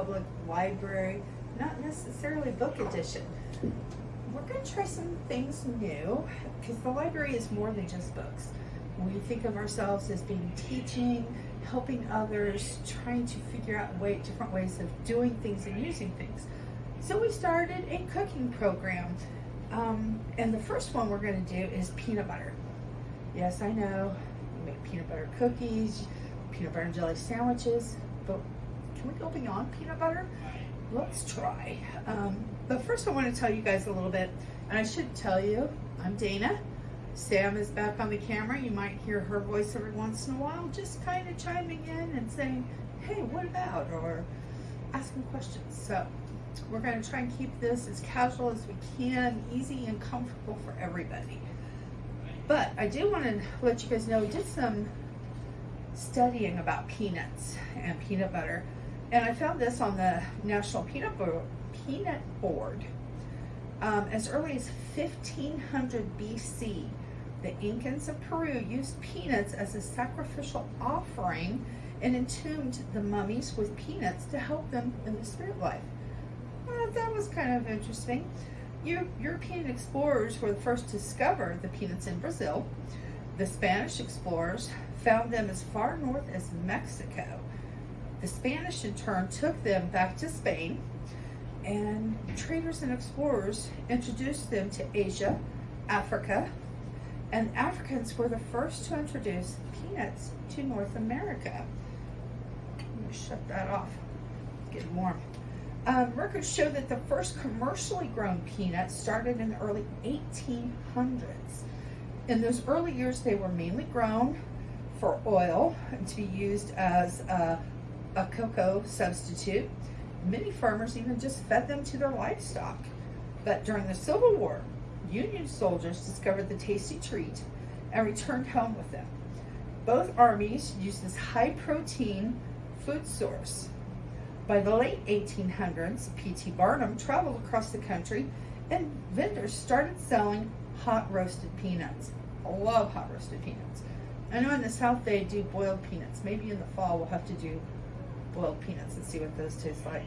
public library, not necessarily book edition. We're going to try some things new because the library is more than just books. We think of ourselves as being teaching, helping others, trying to figure out different ways of doing things and using things. So we started a cooking program. And the first one we're going to do is peanut butter. Yes, I know, we make peanut butter cookies, peanut butter and jelly sandwiches, but can we go beyond peanut butter? Let's try. But first I want to tell you guys a little bit, and I should tell you, I'm Dana. Sam is back on the camera. You might hear her voice every once in a while, just kind of chiming in and saying, hey, what about? Or asking questions. So we're going to try and keep this as casual as we can, easy and comfortable for everybody. But I do want to let you guys know, we did some studying about peanuts and peanut butter, and I found this on the National Peanut Board. As early as 1500 BC, the Incans of Peru used peanuts as a sacrificial offering and entombed the mummies with peanuts to help them in the spirit life. Well, that was kind of interesting. European explorers were the first to discover the peanuts in Brazil. The Spanish explorers found them as far north as Mexico. The Spanish in turn took them back to Spain, and traders and explorers introduced them to Asia, Africa, and Africans were the first to introduce peanuts to North America. I'm going to shut that off. It's getting warm. Records show that the first commercially grown peanuts started in the early 1800s. In those early years, they were mainly grown for oil and to be used as a cocoa substitute. Many farmers even just fed them to their livestock. But during the Civil War, Union soldiers discovered the tasty treat and returned home with them. Both armies used this high-protein food source. By the late 1800s, P.T. Barnum traveled across the country and vendors started selling hot roasted peanuts. I love hot roasted peanuts. I know in the South they do boiled peanuts. Maybe in the fall we'll have to do boiled peanuts and see what those taste like.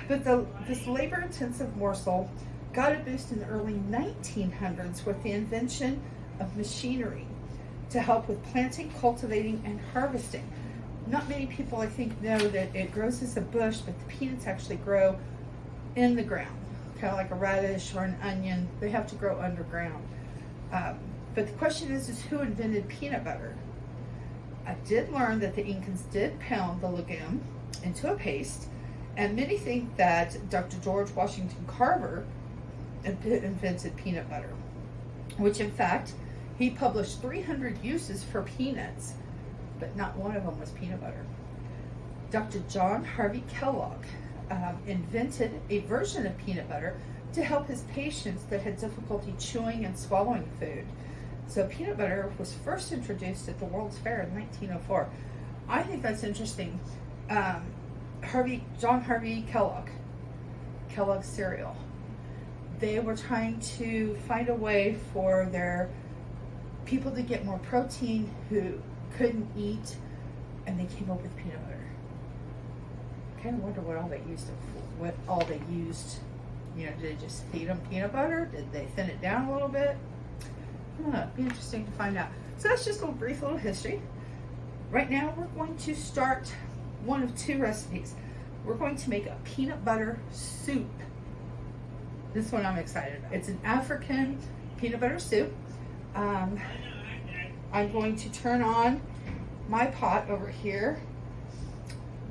But this labor-intensive morsel got a boost in the early 1900s with the invention of machinery to help with planting, cultivating, and harvesting. Not many people, I think, know that it grows as a bush, but the peanuts actually grow in the ground, kind of like a radish or an onion. They have to grow underground. But the question is who invented peanut butter? I did learn that the Incans did pound the legume into a paste, and many think that Dr. George Washington Carver invented peanut butter, which in fact, he published 300 uses for peanuts, but not one of them was peanut butter. Dr. John Harvey Kellogg invented a version of peanut butter to help his patients that had difficulty chewing and swallowing food. So peanut butter was first introduced at the World's Fair in 1904. I think that's interesting. John Harvey Kellogg's cereal. They were trying to find a way for their people to get more protein who couldn't eat, and they came up with peanut butter. Kind of wonder what all they used. You know, did they just feed them peanut butter? Did they thin it down a little bit? It'd be interesting to find out. So that's just a brief little history. Right now we're going to start one of two recipes. We're going to make a peanut butter soup. This one I'm excited about. It's an African peanut butter soup. I'm going to turn on my pot over here,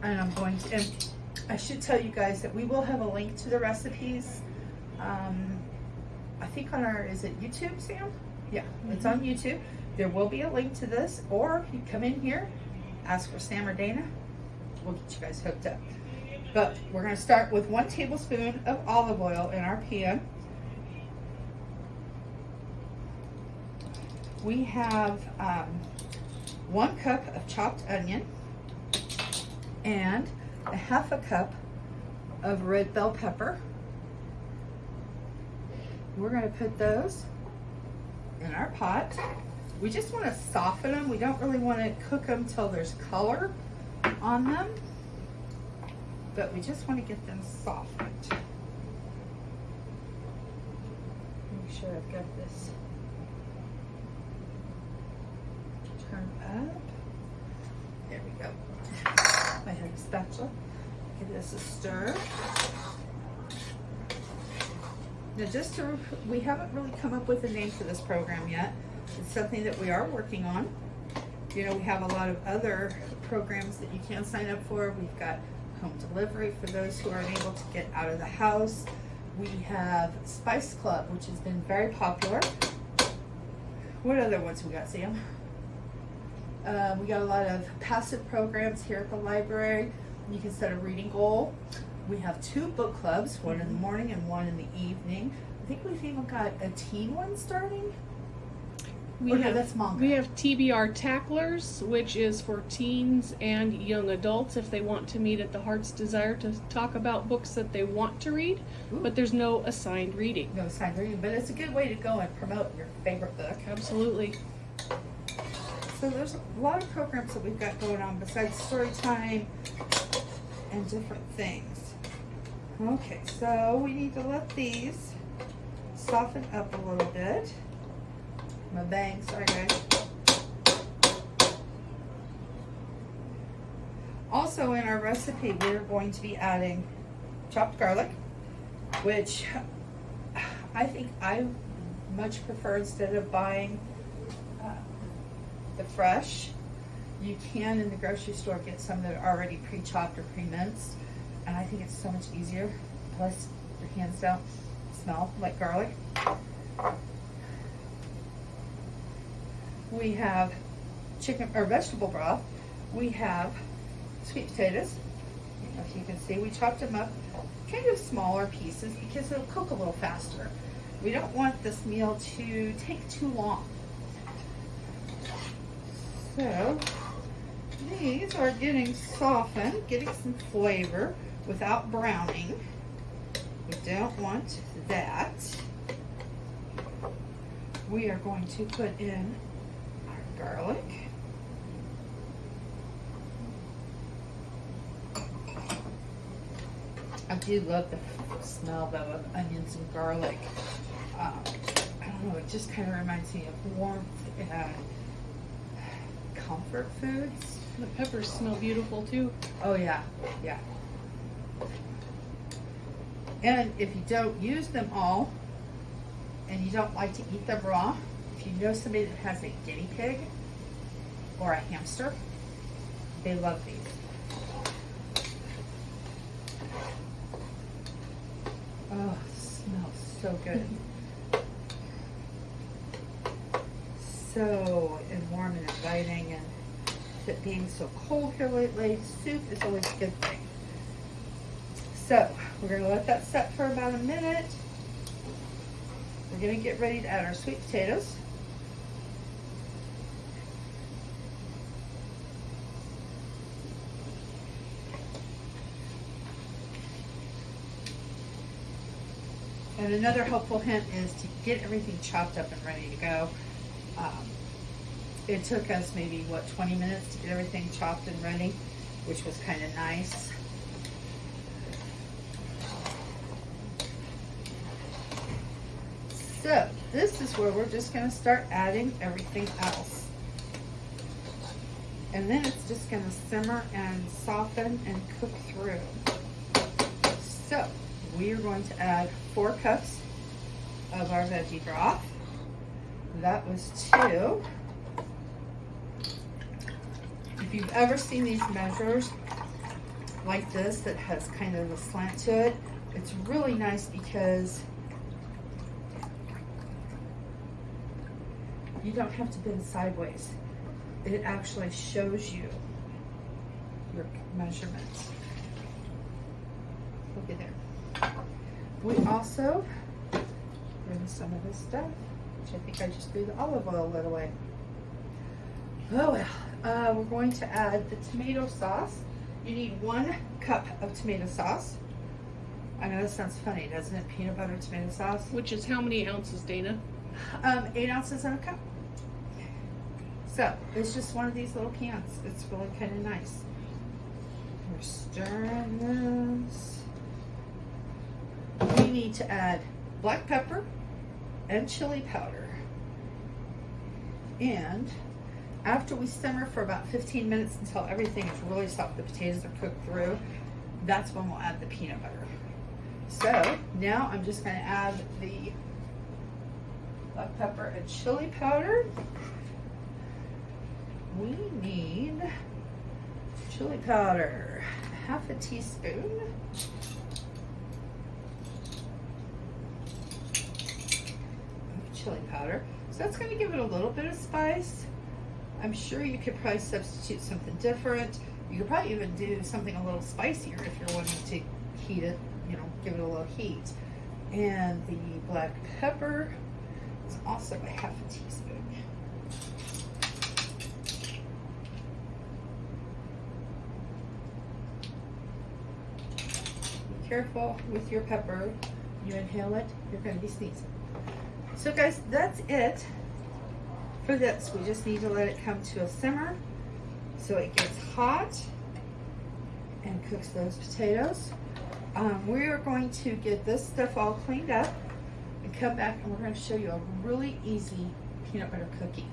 and and I should tell you guys that we will have a link to the recipes. I think on is it YouTube, Sam? Yeah, it's on YouTube. There will be a link to this, or you come in here, ask for Sam or Dana. We'll get you guys hooked up. But we're going to start with 1 tablespoon of olive oil in our pan. We have 1 cup of chopped onion and a 1/2 cup of red bell pepper. We're going to put those in our pot. We just want to soften them. We don't really want to cook them till there's color on them. but we just want to get them softened. Make sure I've got this turned up. There we go. I have a spatula. Give this a stir. Now we haven't really come up with a name for this program yet. It's something that we are working on. You know, we have a lot of other programs that you can sign up for. We've got home delivery for those who aren't able to get out of the house. We have Spice Club, which has been very popular. What other ones we got, Sam? We got a lot of passive programs here at the library. You can set a reading goal. We have 2 book clubs, one in the morning and one in the evening. I think we've even got a teen one starting. That's manga. We have TBR Tacklers, which is for teens and young adults if they want to meet at the Heart's Desire to talk about books that they want to read. Ooh. But there's no assigned reading. No assigned reading, but it's a good way to go and promote your favorite book. Absolutely. So there's a lot of programs that we've got going on besides story time and different things. Okay, so we need to let these soften up a little bit. My bangs, sorry guys. Also in our recipe, we're going to be adding chopped garlic, which I think I much prefer instead of buying the fresh. You can in the grocery store get some that are already pre-chopped or pre-minced, and I think it's so much easier. Plus, your hands don't smell like garlic. We have chicken or vegetable broth. We have sweet potatoes. If you can see, we chopped them up kind of smaller pieces because it'll cook a little faster. We don't want this meal to take too long. So these are getting softened, getting some flavor without browning. We don't want that. We are going to put in our garlic. I do love the smell though of onions and garlic. I don't know, it just kind of reminds me of warmth and comfort foods. The peppers smell beautiful too. Oh yeah, yeah. And if you don't use them all and you don't like to eat them raw, if you know somebody that has a guinea pig or a hamster, they love these. Oh, it smells so good. So warm and inviting, and it being so cold here lately, soup is always a good thing. So we're going to let that set for about a minute. We're going to get ready to add our sweet potatoes. And another helpful hint is to get everything chopped up and ready to go. It took us maybe, 20 minutes to get everything chopped and ready, which was kind of nice. So this is where we're just going to start adding everything else. And then it's just going to simmer and soften and cook through. So we are going to add 4 cups of our veggie broth. That was 2. If you've ever seen these measures like this that has kind of a slant to it, it's really nice because you don't have to bend sideways. It actually shows you your measurements. Look at there. We also bring some of this stuff, which I think I just threw the olive oil that away. Oh well. We're going to add the tomato sauce. You need 1 cup of tomato sauce. I know that sounds funny, doesn't it? Peanut butter tomato sauce. Which is how many ounces, Dana? 8 ounces in a cup. So it's just one of these little cans. It's really kind of nice. We're stirring this. We need to add black pepper and chili powder. And after we simmer for about 15 minutes until everything is really soft, the potatoes are cooked through, that's when we'll add the peanut butter. So now I'm just going to add the black pepper and chili powder. We need chili powder, half a teaspoon. Chili powder. So that's going to give it a little bit of spice. I'm sure you could probably substitute something different. You could probably even do something a little spicier if you're wanting to heat it, you know, give it a little heat. And the black pepper is also a half a teaspoon. Be careful with your pepper. You inhale it, you're going to be sneezing. So guys, that's it for this. We just need to let it come to a simmer so it gets hot and cooks those potatoes. We are going to get this stuff all cleaned up and come back, and we're going to show you a really easy peanut butter cookie,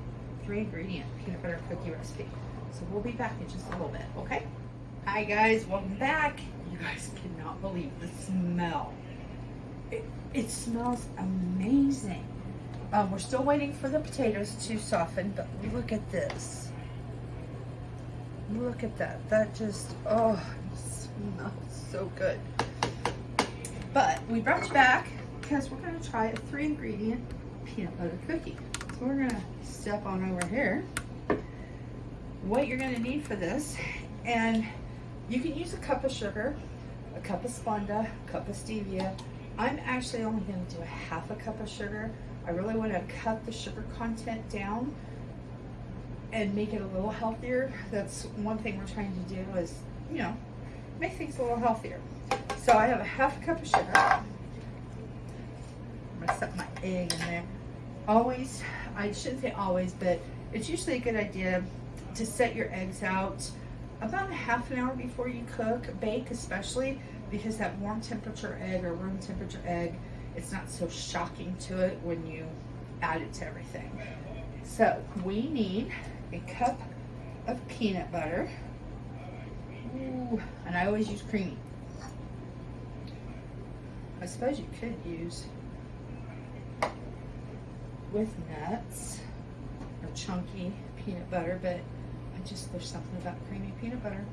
3-ingredient peanut butter cookie recipe. So we'll be back in just a little bit, okay? Hi guys, welcome back. You guys cannot believe the smell. It smells amazing. We're still waiting for the potatoes to soften, but look at this. Look at that. That just, oh, it smells so good. But we brought you back because we're going to try a 3-ingredient peanut butter cookie. So we're going to step on over here. What you're going to need for this, and you can use a cup of sugar, a cup of Splenda, a cup of stevia. I'm actually only going to do a half a cup of sugar. I really want to cut the sugar content down and make it a little healthier. That's one thing we're trying to do is, you know, make things a little healthier. So I have a half a cup of sugar. I'm going to set my egg in there. Always, I shouldn't say always, but it's usually a good idea to set your eggs out about a half an hour before you bake especially, because that warm temperature egg or room temperature egg, it's not so shocking to it when you add it to everything. So we need a cup of peanut butter. Ooh, and I always use creamy. I suppose you could use with nuts or chunky peanut butter, but there's something about creamy peanut butter.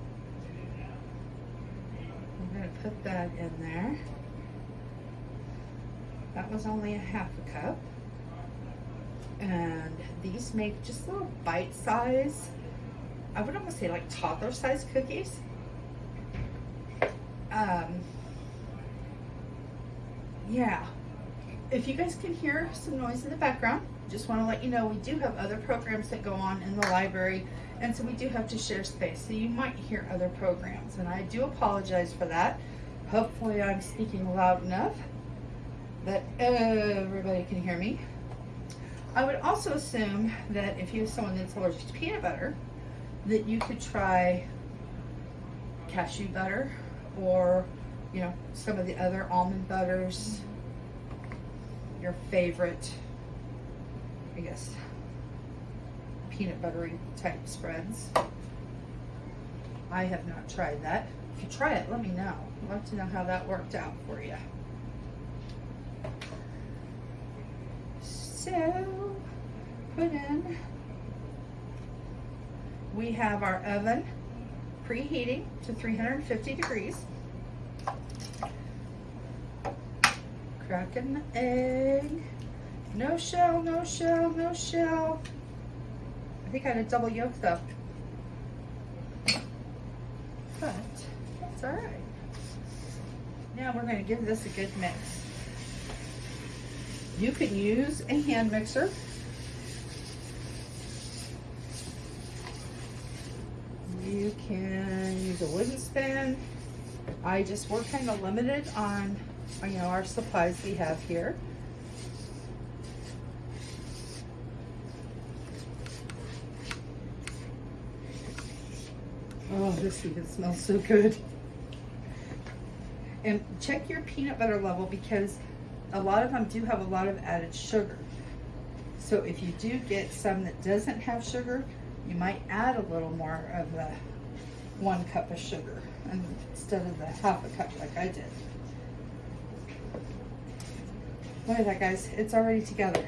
I'm going to put that in there. That was only a half a cup. And these make just little bite size, I would almost say like toddler size cookies. Yeah, if you guys can hear some noise in the background, just want to let you know we do have other programs that go on in the library, and so we do have to share space, so you might hear other programs, and I do apologize for that. Hopefully I'm speaking loud enough that everybody can hear me. I would also assume that if you have someone that's allergic to peanut butter, that you could try cashew butter or, you know, some of the other almond butters, your favorite, I guess, peanut buttery type spreads. I have not tried that. If you try it, let me know. I'd love to know how that worked out for you. So, put in, we have our oven preheating to 350 degrees. Cracking the egg. No shell, no shell, no shell. I think I had a double yolk though. But that's all right. Now we're going to give this a good mix. You can use a hand mixer. You can use a wooden spoon. We're kind of limited on, you know, our supplies we have here. Oh, this even smells so good. And check your peanut butter level, because a lot of them do have a lot of added sugar. So if you do get some that doesn't have sugar, you might add a little more of the 1 cup of sugar instead of the half a cup like I did. Look at that, guys. It's already together.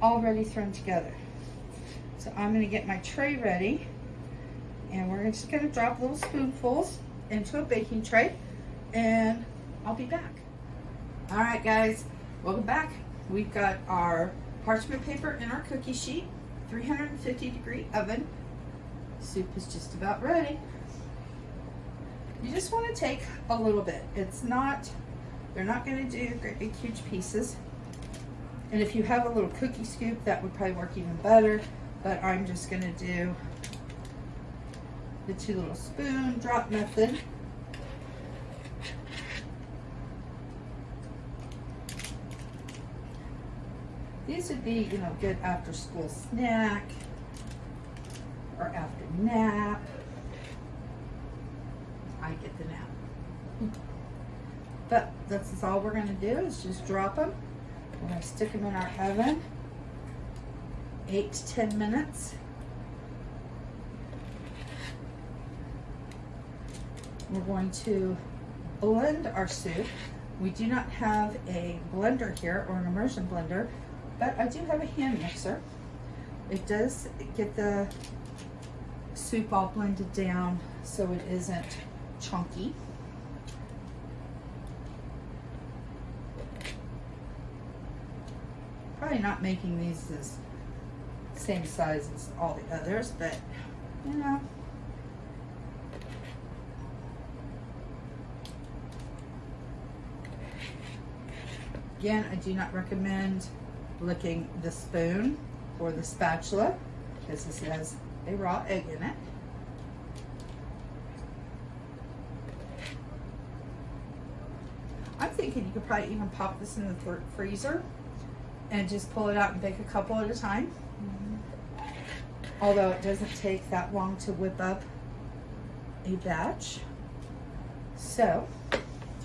Already thrown together. So I'm going to get my tray ready, and we're just going to drop little spoonfuls into a baking tray, and I'll be back. All right, guys, welcome back. We've got our parchment paper and our cookie sheet, 350-degree oven. Soup is just about ready. You just want to take a little bit. They're not going to do great big huge pieces. And if you have a little cookie scoop, that would probably work even better. But I'm just going to do the 2 little spoon drop method. These would be, good after school snack or after nap. I get the nap. But that's all we're going to do is just drop them. We're going to stick them in our oven, 8 to 10 minutes. We're going to blend our soup. We do not have a blender here, or an immersion blender, but I do have a hand mixer. It does get the soup all blended down so it isn't chunky. Probably not making these the same size as all the others, but Again, I do not recommend licking the spoon or the spatula, because this has a raw egg in it. I'm thinking you could probably even pop this in the freezer and just pull it out and bake a couple at a time. Although it doesn't take that long to whip up a batch. So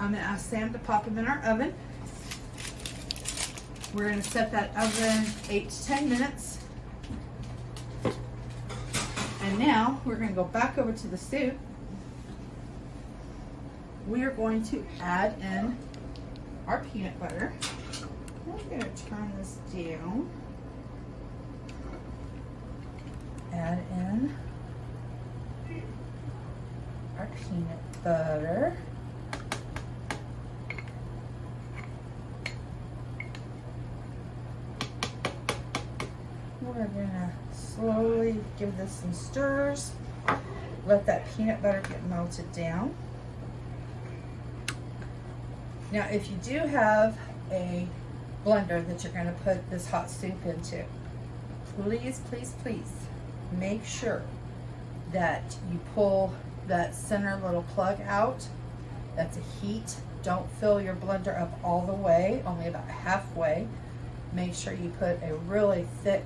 I'm going to ask Sam to pop them in our oven. We're going to set that oven 8 to 10 minutes. And now we're going to go back over to the soup. We are going to add in our peanut butter. I'm going to turn this down. Add in our peanut butter. We're going to slowly give this some stirs. Let that peanut butter get melted down. Now, if you do have a blender that you're going to put this hot soup into, please, please, please make sure that you pull that center little plug out. That's a heat. Don't fill your blender up all the way, only about halfway. Make sure you put a really thick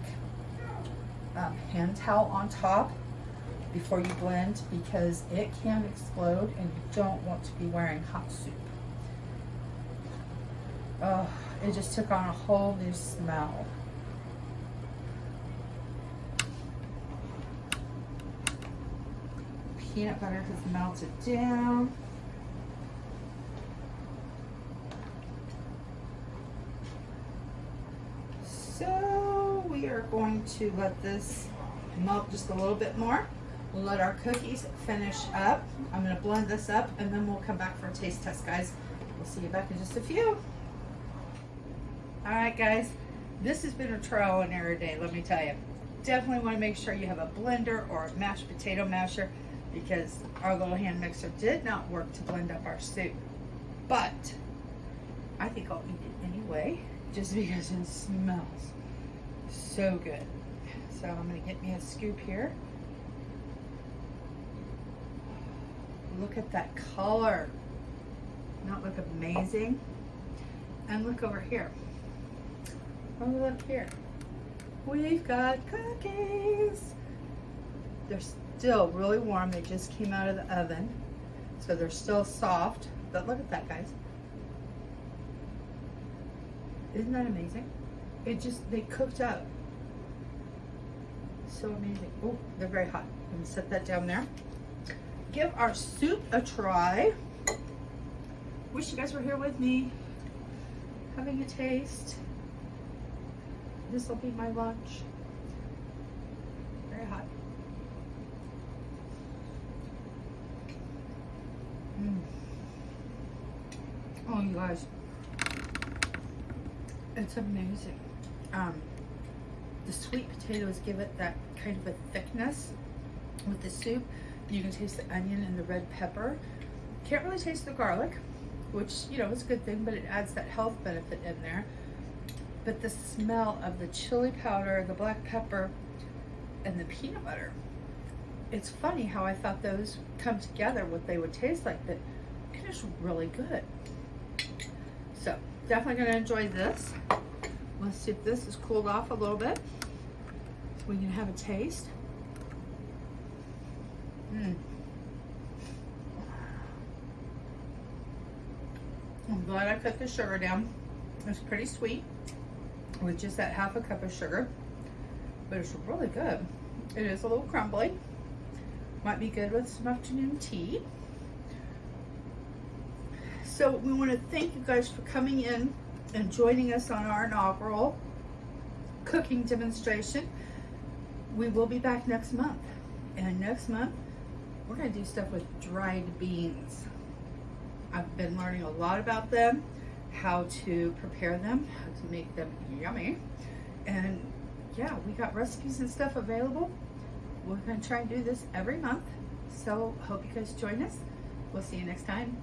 hand towel on top before you blend, because it can explode and you don't want to be wearing hot soup. Oh, it just took on a whole new smell. Peanut butter has melted down. So we are going to let this melt just a little bit more. We'll let our cookies finish up. I'm going to blend this up, and then we'll come back for a taste test, guys. We'll see you back in just a few. All right, guys, this has been a trial and error day, let me tell you. Definitely want to make sure you have a blender or a mashed potato masher, because our little hand mixer did not work to blend up our soup. But I think I'll eat it anyway, just because it smells so good. So I'm going to get me a scoop here. Look at that color. Doesn't that look amazing? And look over here. Oh, look here. We've got cookies. They're still really warm. They just came out of the oven, so they're still soft. But look at that, guys. Isn't that amazing? They cooked up. So amazing. Oh, they're very hot. I'm gonna set that down there. Give our soup a try. Wish you guys were here with me, having a taste. This will be my lunch. Very hot. Oh, you guys, it's amazing. The sweet potatoes give it that kind of a thickness with the soup. You can taste the onion and the red pepper. Can't really taste the garlic, which, you know, is a good thing, but it adds that health benefit in there. But the smell of the chili powder, the black pepper, and the peanut butter, it's funny how I thought those come together, what they would taste like, but it is really good. So definitely gonna enjoy this. Let's see if this is cooled off a little bit so we can have a taste. I'm glad I cut the sugar down. It's pretty sweet with just that half a cup of sugar, but it's really good. It is a little crumbly. Might be good with some afternoon tea. So we want to thank you guys for coming in and joining us on our inaugural cooking demonstration. We will be back next month. And next month, we're going to do stuff with dried beans. I've been learning a lot about them, how to prepare them, how to make them yummy. And yeah, we got recipes and stuff available. We're going to try and do this every month. So hope you guys join us. We'll see you next time.